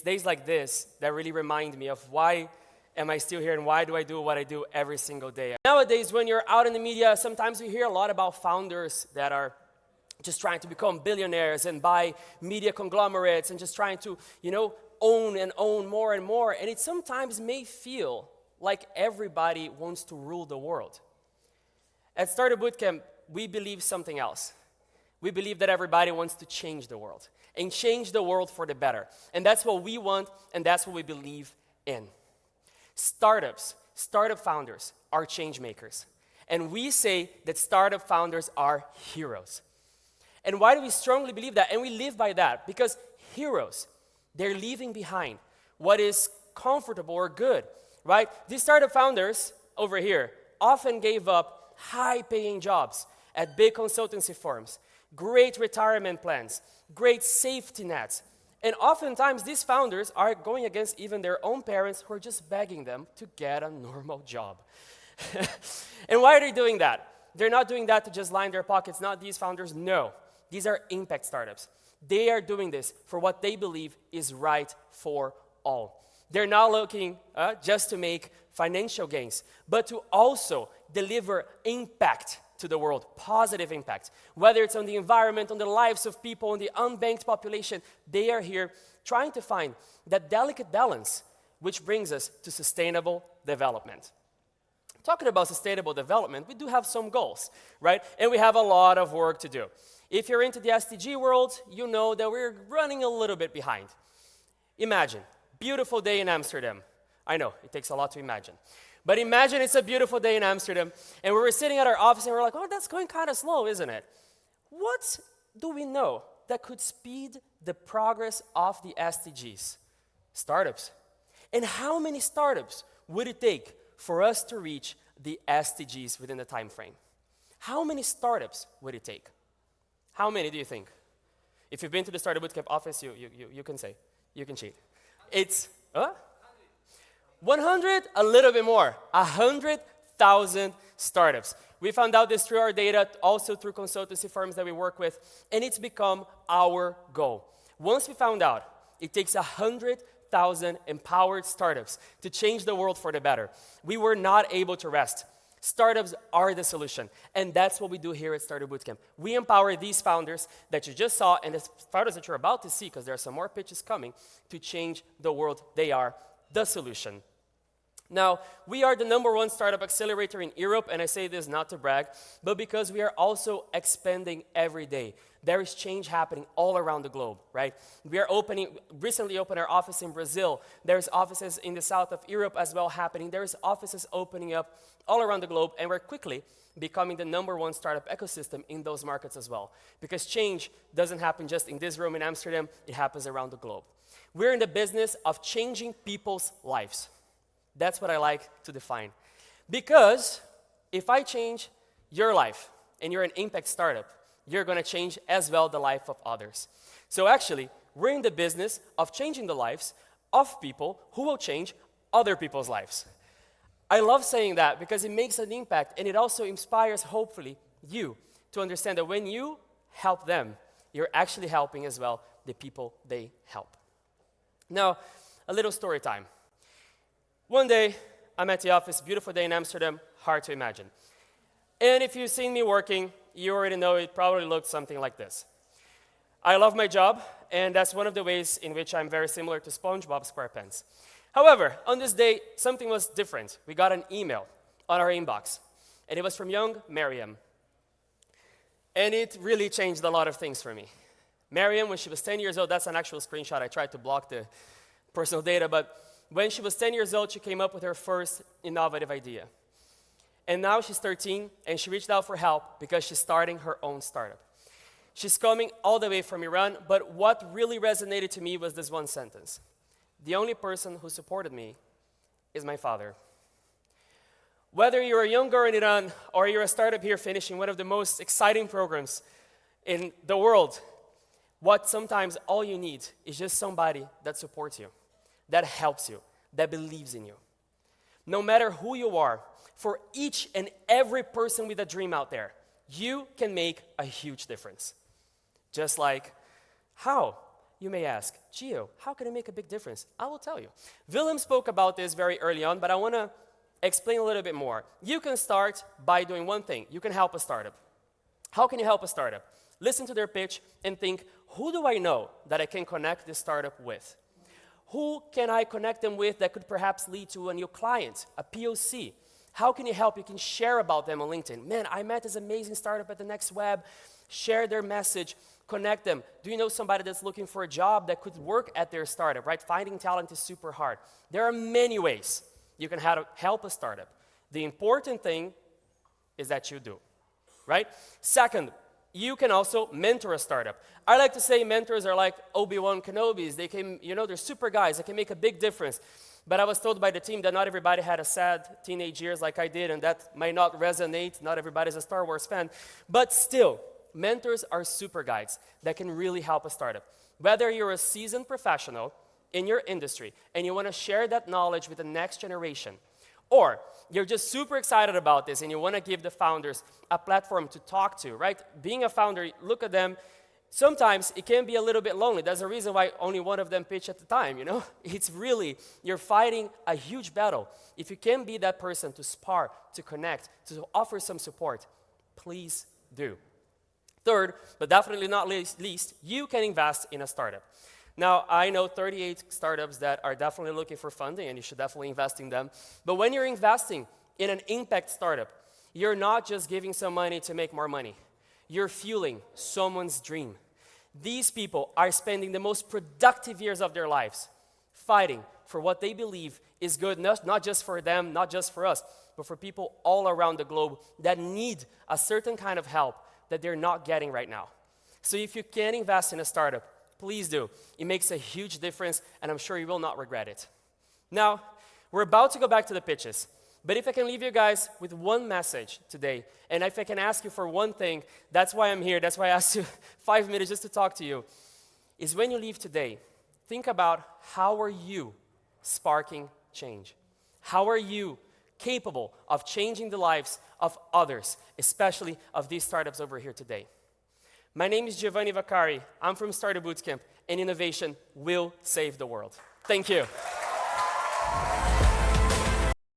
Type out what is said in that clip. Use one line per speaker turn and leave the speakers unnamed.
it's days like this that really remind me of why am I still here and why do I do what I do every single day. Nowadays, when you're out in the media, sometimes we hear a lot about founders that are just trying to become billionaires and buy media conglomerates and just trying to, own and own more and more. And it sometimes may feel like everybody wants to rule the world. At Startup Bootcamp, we believe something else. We believe that everybody wants to change the world and change the world for the better. And that's what we want, and that's what we believe in. Startup founders are change makers. And we say that startup founders are heroes. And why do we strongly believe that? And we live by that because heroes, they're leaving behind what is comfortable or good, right? These startup founders over here often gave up high-paying jobs at big consultancy firms, great retirement plans, great safety nets. And oftentimes, these founders are going against even their own parents who are just begging them to get a normal job. And why are they doing that? They're not doing that to just line their pockets, not these founders, no. These are impact startups. They are doing this for what they believe is right for all. They're not looking just to make financial gains, but to also deliver impact to the world, positive impact. Whether it's on the environment, on the lives of people, on the unbanked population, they are here trying to find that delicate balance, which brings us to sustainable development. Talking about sustainable development, we do have some goals, right? And we have a lot of work to do. If you're into the SDG world, you know that we're running a little bit behind. Imagine, beautiful day in Amsterdam. I know, it takes a lot to imagine. But imagine it's a beautiful day in Amsterdam, and we were sitting at our office and we're like, oh, that's going kind of slow, isn't it? What do we know that could speed the progress of the SDGs? Startups. And how many startups would it take for us to reach the SDGs within the time frame? How many startups would it take? How many do you think? If you've been to the Startup Bootcamp office, you can say. You can cheat. It's 100, a little bit more. 100,000 startups. We found out this through our data, also through consultancy firms that we work with, and it's become our goal. Once we found out, it takes 100,000 empowered startups to change the world for the better. We were not able to rest. Startups are the solution, and that's what we do here at Startup Bootcamp. We empower these founders that you just saw and the founders that you're about to see, because there are some more pitches coming, to change the world. They are the solution. Now, we are the #1 startup accelerator in Europe, and I say this not to brag, but because we are also expanding every day. There is change happening all around the globe, right? We are recently opened our office in Brazil. There's offices in the south of Europe as well happening. There's offices opening up all around the globe, and we're quickly becoming the #1 startup ecosystem in those markets as well. Because change doesn't happen just in this room in Amsterdam, it happens around the globe. We're in the business of changing people's lives. That's what I like to define. Because if I change your life and you're an impact startup, you're going to change as well the life of others. So actually, we're in the business of changing the lives of people who will change other people's lives. I love saying that because it makes an impact, and it also inspires, hopefully, you to understand that when you help them, you're actually helping as well the people they help. Now, a little story time. One day, I'm at the office, beautiful day in Amsterdam, hard to imagine. And if you've seen me working, you already know it probably looks something like this. I love my job, and that's one of the ways in which I'm very similar to SpongeBob SquarePants. However, on this day, something was different. We got an email on our inbox, and it was from young Miriam. And it really changed a lot of things for me. Miriam, when she was 10 years old, that's an actual screenshot. I tried to block the personal data, but when she was 10 years old, she came up with her first innovative idea. And now she's 13, and she reached out for help because she's starting her own startup. She's coming all the way from Iran, but what really resonated to me was this one sentence. The only person who supported me is my father. Whether you're a young girl in Iran or you're a startup here finishing one of the most exciting programs in the world, what sometimes all you need is just somebody that supports you, that helps you, that believes in you. No matter who you are, for each and every person with a dream out there, you can make a huge difference. Just like, how? You may ask, Gio, how can I make a big difference? I will tell you. Willem spoke about this very early on, but I want to explain a little bit more. You can start by doing one thing. You can help a startup. How can you help a startup? Listen to their pitch and think, who do I know that I can connect this startup with? Who can I connect them with that could perhaps lead to a new client, a POC? How can you help? You can share about them on LinkedIn. Man, I met this amazing startup at the Next Web. Share their message, connect them. Do you know somebody that's looking for a job that could work at their startup, right? Finding talent is super hard. There are many ways you can help a startup. The important thing is that you do, right? Second, you can also mentor a startup. I like to say mentors are like Obi-Wan Kenobis. They can, they're super guys that can make a big difference. But I was told by the team that not everybody had a sad teenage years like I did, and that might not resonate. Not everybody's a Star Wars fan. But still, mentors are super guides that can really help a startup. Whether you're a seasoned professional in your industry and you want to share that knowledge with the next generation, or you're just super excited about this and you want to give the founders a platform to talk to, right? Being a founder, look at them. Sometimes it can be a little bit lonely. There's a reason why only one of them pitch at the time, It's really, you're fighting a huge battle. If you can be that person to spar, to connect, to offer some support, please do. Third, but definitely not least, you can invest in a startup. Now, I know 38 startups that are definitely looking for funding, and you should definitely invest in them. But when you're investing in an impact startup, you're not just giving some money to make more money. You're fueling someone's dream. These people are spending the most productive years of their lives fighting for what they believe is good, not just for them, not just for us, but for people all around the globe that need a certain kind of help that they're not getting right now. So if you can invest in a startup, please do. It makes a huge difference, and I'm sure you will not regret it. Now, we're about to go back to the pitches. But if I can leave you guys with one message today, and if I can ask you for one thing, that's why I'm here, that's why I asked you 5 minutes just to talk to you, is when you leave today, think about how are you sparking change? How are you capable of changing the lives of others, especially of these startups over here today? My name is Giovanni Vaccari. I'm from Startup Bootcamp, and innovation will save the world. Thank you.